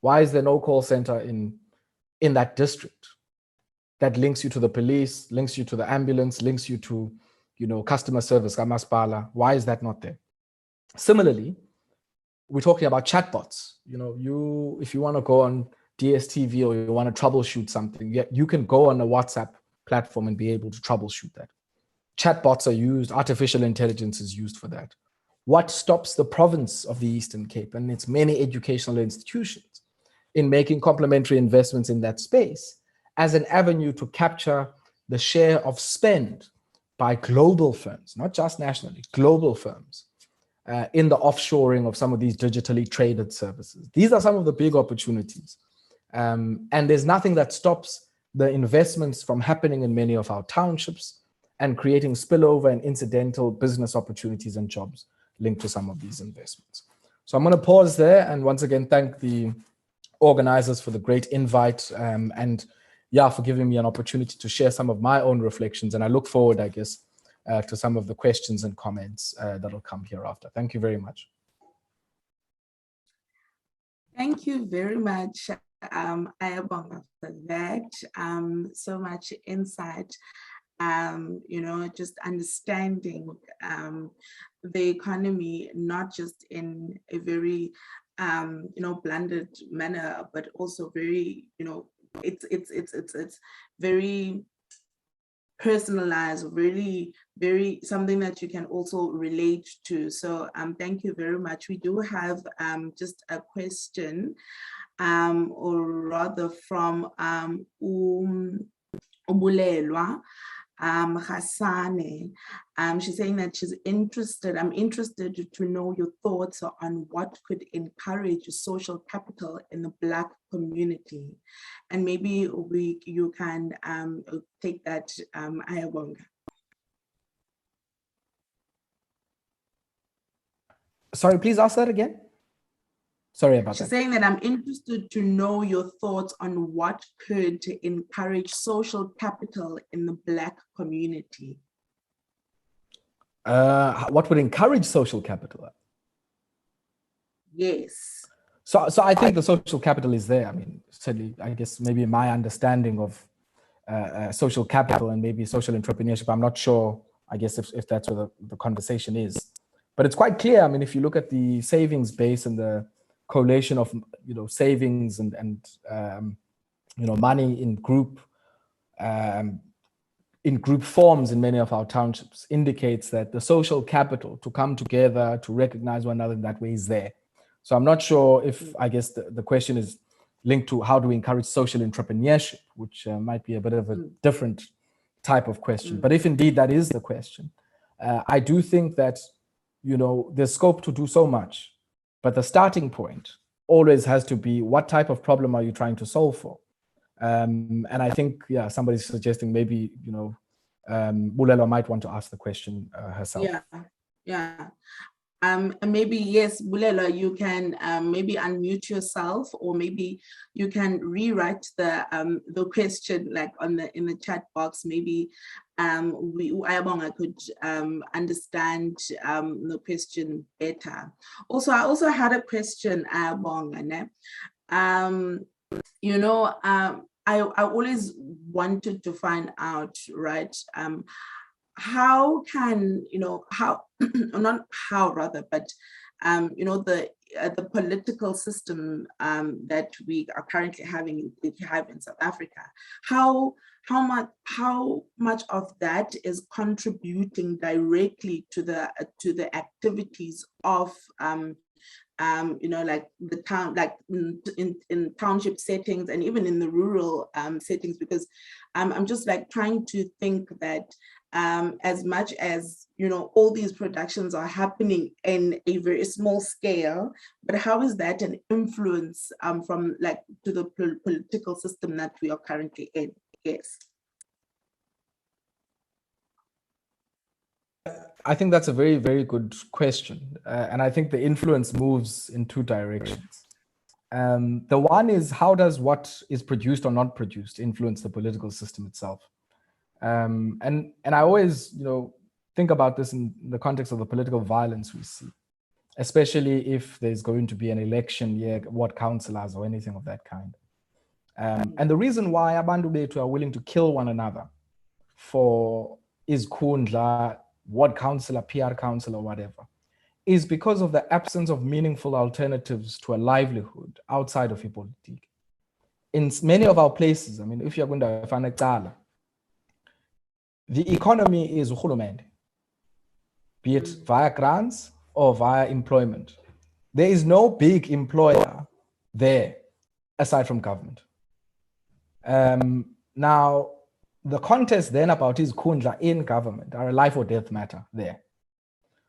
Why is there no call center in that district that links you to the police, links you to the ambulance, links you to, customer service, Kamaspala? Why is that not there? Similarly, we're talking about chatbots. If you want to go on DSTV or you want to troubleshoot something, you can go on a WhatsApp platform and be able to troubleshoot that. Chatbots are used, artificial intelligence is used for that. What stops the province of the Eastern Cape and its many educational institutions in making complementary investments in that space as an avenue to capture the share of spend by global firms, not just nationally, global firms, in the offshoring of some of these digitally traded services? These are some of the big opportunities. And there's nothing that stops the investments from happening in many of our townships and creating spillover and incidental business opportunities and jobs linked to some of these investments. So I'm going to pause there and once again thank the organizers for the great invite and for giving me an opportunity to share some of my own reflections. And I look forward, I guess, to some of the questions and comments that will come hereafter. Thank you very much. Thank you very much, Ayabonga, for that. So much insight. Just understanding the economy, not just in a very, blended manner, but also very, it's very personalized, really very something that you can also relate to. So thank you very much. We do have just a question, or rather from Ubulelwa Hasane. She's saying that I'm interested to know your thoughts on what could encourage social capital in the Black community. And maybe you can take that, Ayabonga. Sorry, please ask that again. Sorry about that. She's saying that I'm interested to know your thoughts on what could encourage social capital in the Black community. What would encourage social capital? Yes. So I think the social capital is there. I mean, certainly, I guess maybe my understanding of social capital and maybe social entrepreneurship, I'm not sure, I guess, if that's where the conversation is. But it's quite clear. I mean, if you look at the savings base and the correlation of savings and money in group forms in many of our townships indicates that the social capital to come together to recognize one another in that way is there. So I'm not sure if, I guess, the question is linked to how do we encourage social entrepreneurship, which might be a bit of a different type of question. But if indeed that is the question, I do think that there's scope to do so much. But the starting point always has to be, what type of problem are you trying to solve for? And I think, somebody's suggesting maybe, Bulelo might want to ask the question herself. Yeah. And maybe, yes, Bulelo, you can maybe unmute yourself, or maybe you can rewrite the question like in the chat box. Maybe Ayabonga could understand the question better. Also, I also had a question, Ayabonga. I always wanted to find out, right? How can not how rather, but the political system that we are currently having in South Africa, how much of that is contributing directly to the activities of like the town, like in township settings and even in the rural settings, because I'm just like trying to think that as much as all these productions are happening in a very small scale, but how is that an influence from like to the political system that we are currently in? Yes. I think that's a very, very good question. And I think the influence moves in two directions. The one is, how does what is produced or not produced influence the political system itself? And I always, think about this in the context of the political violence we see, especially if there's going to be an election year, ward councillors or anything of that kind. And the reason why abantu bethu are willing to kill one another for izikhundla, ward councillor, PR councillor, or whatever, is because of the absence of meaningful alternatives to a livelihood outside of ipolitiki. In many of our places, I mean, if you're going to find a Cala, the economy is urhulumente, be it via grants or via employment. There is no big employer there aside from government. Now, the contest then about izikhundla in government are a life or death matter there.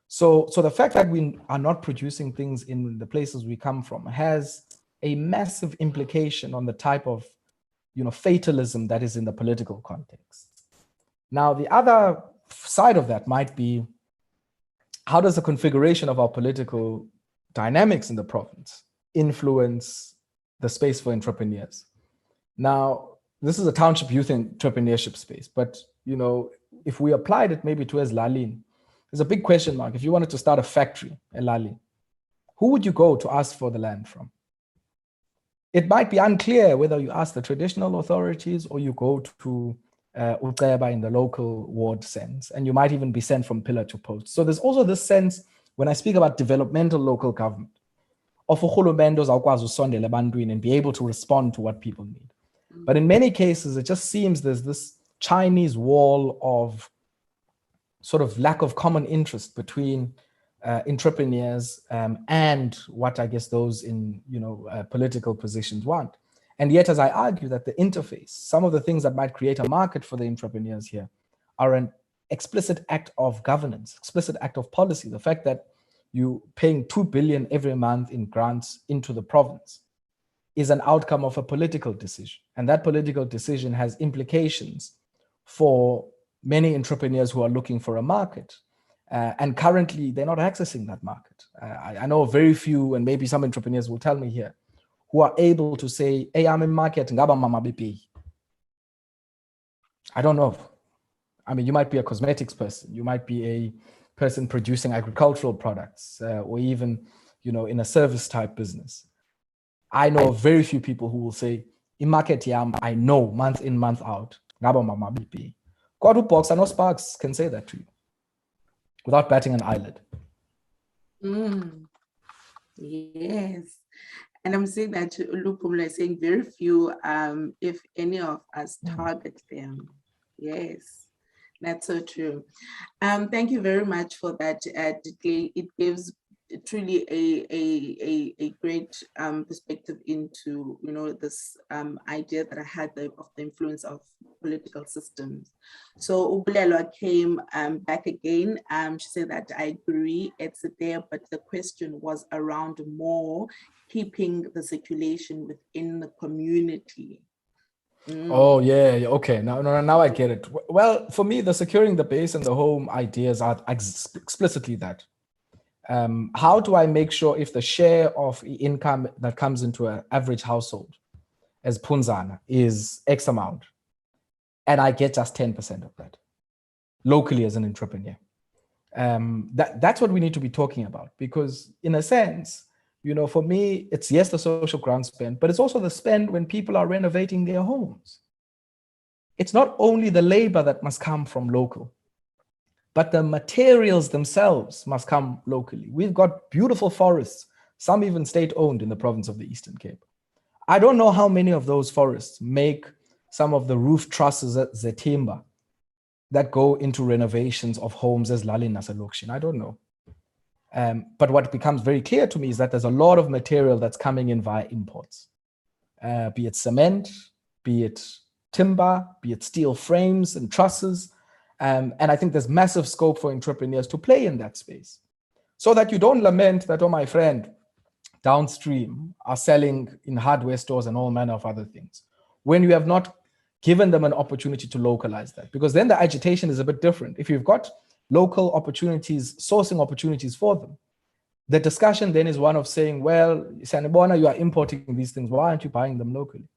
So the fact that we are not producing things in the places we come from has a massive implication on the type of, fatalism that is in the political context. Now, the other side of that might be, how does the configuration of our political dynamics in the province influence the space for entrepreneurs? Now, this is a township youth entrepreneurship space, but, if we applied it maybe to Lalin, there's a big question mark. If you wanted to start a factory in Lalin, who would you go to ask for the land from? It might be unclear whether you ask the traditional authorities or you go to Uceba in the local ward sense, and you might even be sent from pillar to post. So there's also this sense, when I speak about developmental local government, of urhulumente ozawukwazi usondela ebantwini and be able to respond to what people need. But in many cases, it just seems there's this Chinese wall of sort of lack of common interest between entrepreneurs and what I guess those in political positions want. And yet, as I argue that the interface, some of the things that might create a market for the entrepreneurs here are an explicit act of governance, explicit act of policy. The fact that you paying 2 billion every month in grants into the province is an outcome of a political decision. And that political decision has implications for many entrepreneurs who are looking for a market. And currently, they're not accessing that market. I know very few, and maybe some entrepreneurs will tell me here, who are able to say, hey, I'm in market, ngaba mama BP. I don't know. I mean, you might be a cosmetics person. You might be a person producing agricultural products or even, in a service type business. I know very few people who will say, in market yam, I know month in, month out, ngaba mama BP. God Box and no Sparks can say that to you without batting an eyelid. Yes. And I'm saying that to Luphumlo is saying very few, if any of us target them. Yes, that's so true. Thank you very much for that. It gives truly a great perspective into this idea that I had of the influence of political systems. So Ubulelwa came back again. She said that I agree, it's there, but the question was around more keeping the circulation within the community. Oh, yeah. Okay. Now I get it. Well, for me, the securing the base and the home ideas are explicitly that. How do I make sure if the share of income that comes into an average household as Punzana is X amount, and I get just 10% of that locally as an entrepreneur? That's what we need to be talking about, because in a sense, for me, it's yes, the social grant spend, but it's also the spend when people are renovating their homes. It's not only the labor that must come from local, but the materials themselves must come locally. We've got beautiful forests, some even state-owned in the province of the Eastern Cape. I don't know how many of those forests make some of the roof trusses at Zetimba that go into renovations of homes as Lali Naselokshin. I don't know. But what becomes very clear to me is that there's a lot of material that's coming in via imports, be it cement, be it timber, be it steel frames and trusses. And I think there's massive scope for entrepreneurs to play in that space, so that you don't lament that, oh, my friend, downstream are selling in hardware stores and all manner of other things, when you have not given them an opportunity to localize that. Because then the agitation is a bit different. If you've got local opportunities, sourcing opportunities for them, the discussion then is one of saying, well, Sanibona, you are importing these things. Why aren't you buying them locally?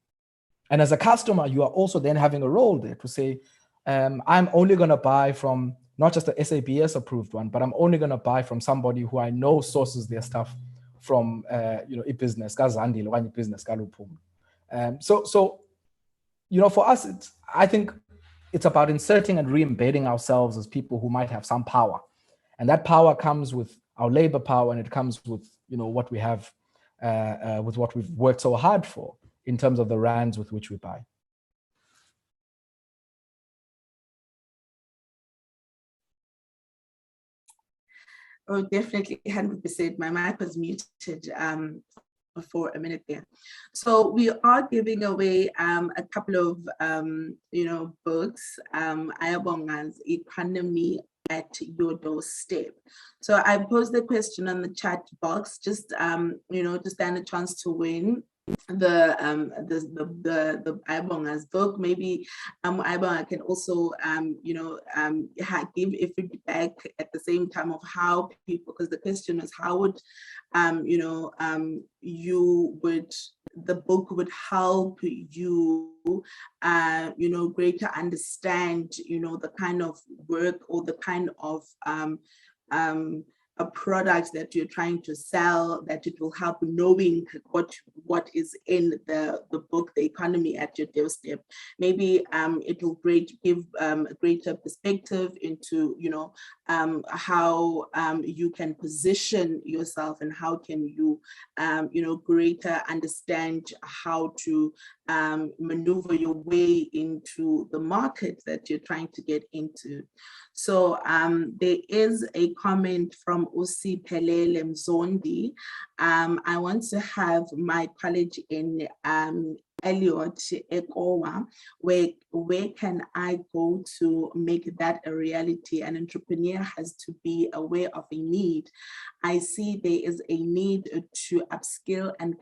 And as a customer, you are also then having a role there to say, I'm only going to buy from not just the SABS approved one, but I'm only going to buy from somebody who I know sources their stuff from, e-business, Kazandile, one business, Luphumlo. So, for us, I think it's about inserting and re-embedding ourselves as people who might have some power. And that power comes with our labor power, and it comes with, what we have, with what we've worked so hard for in terms of the rands with which we buy. Oh, definitely, 100%. My mic was muted for a minute there. So we are giving away a couple of, books, Ayabonga's Economy at Your Doorstep. So I posed the question on the chat box, just, to stand a chance to win the Ayabonga's book. Maybe Ayabonga can also give a feedback at the same time of how people, because the question is how would the book would help you greater understand the kind of work or the kind of a product that you're trying to sell, that it will help knowing what is in the book, The Economy at Your Doorstep. Maybe it will give a greater perspective into how you can position yourself, and how can you greater understand how to maneuver your way into the market that you're trying to get into. So there is a comment from Usi Pelele Mzondi. I want to have my college in Elliot Ekowa, where can I go to make that a reality? An entrepreneur has to be aware of a need. I see there is a need to upskill and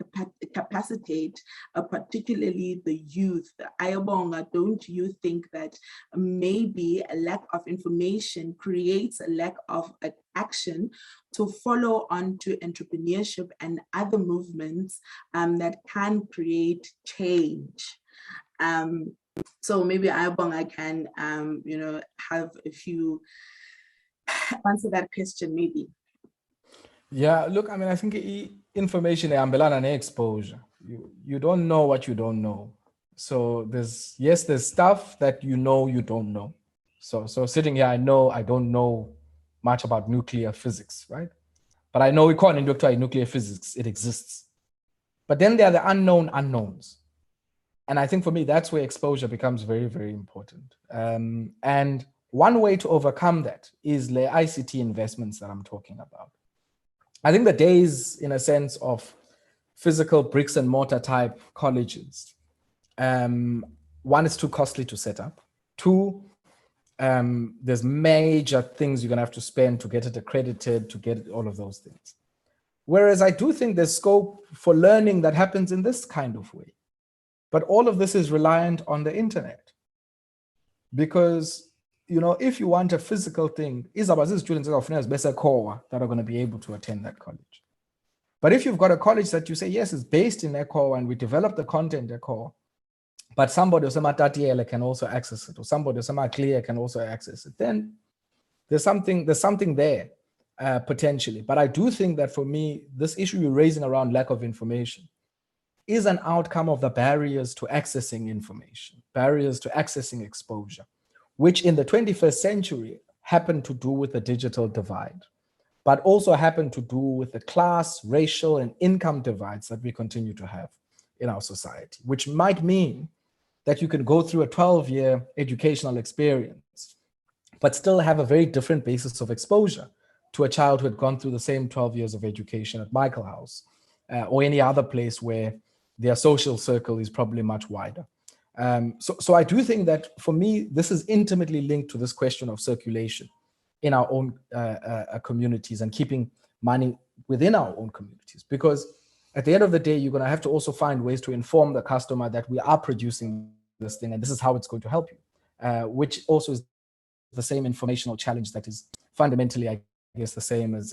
capacitate, particularly the youth. Ayabonga, don't you think that maybe a lack of information creates a lack of action to follow on to entrepreneurship and other movements that can create change? So maybe Ayabonga can, have a few, answer that question maybe. Yeah, look, I think information and exposure. You don't know what you don't know. So there's stuff that you don't know. So sitting here, I know I don't know much about nuclear physics, right? But I know according to nuclear physics, it exists. But then there are the unknown unknowns. And I think for me, that's where exposure becomes very, very important. And one way to overcome that is the ICT investments that I'm talking about. I think the days, in a sense, of physical bricks and mortar type colleges, one, is too costly to set up. Two, there's major things you're going to have to spend to get it accredited, to get all of those things. Whereas I do think there's scope for learning that happens in this kind of way. But all of this is reliant on the internet. Because if you want a physical thing, students that are going to be able to attend that college. But if you've got a college that you say, yes, it's based in Echo and we develop the content Echo, but somebody can also access it, or somebody clear can also access it, then there's something there potentially. But I do think that for me, this issue you're raising around lack of information is an outcome of the barriers to accessing information, barriers to accessing exposure, which in the 21st century happen to do with the digital divide, but also happen to do with the class, racial, and income divides that we continue to have in our society, which might mean that you can go through a 12-year educational experience, but still have a very different basis of exposure to a child who had gone through the same 12 years of education at Michael House or any other place where their social circle is probably much wider. So I do think that for me, this is intimately linked to this question of circulation in our own communities and keeping money within our own communities. Because at the end of the day, you're going to have to also find ways to inform the customer that we are producing this thing and this is how it's going to help you, which also is the same informational challenge that is fundamentally, I guess the same as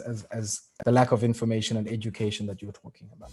the lack of information and education that you were talking about.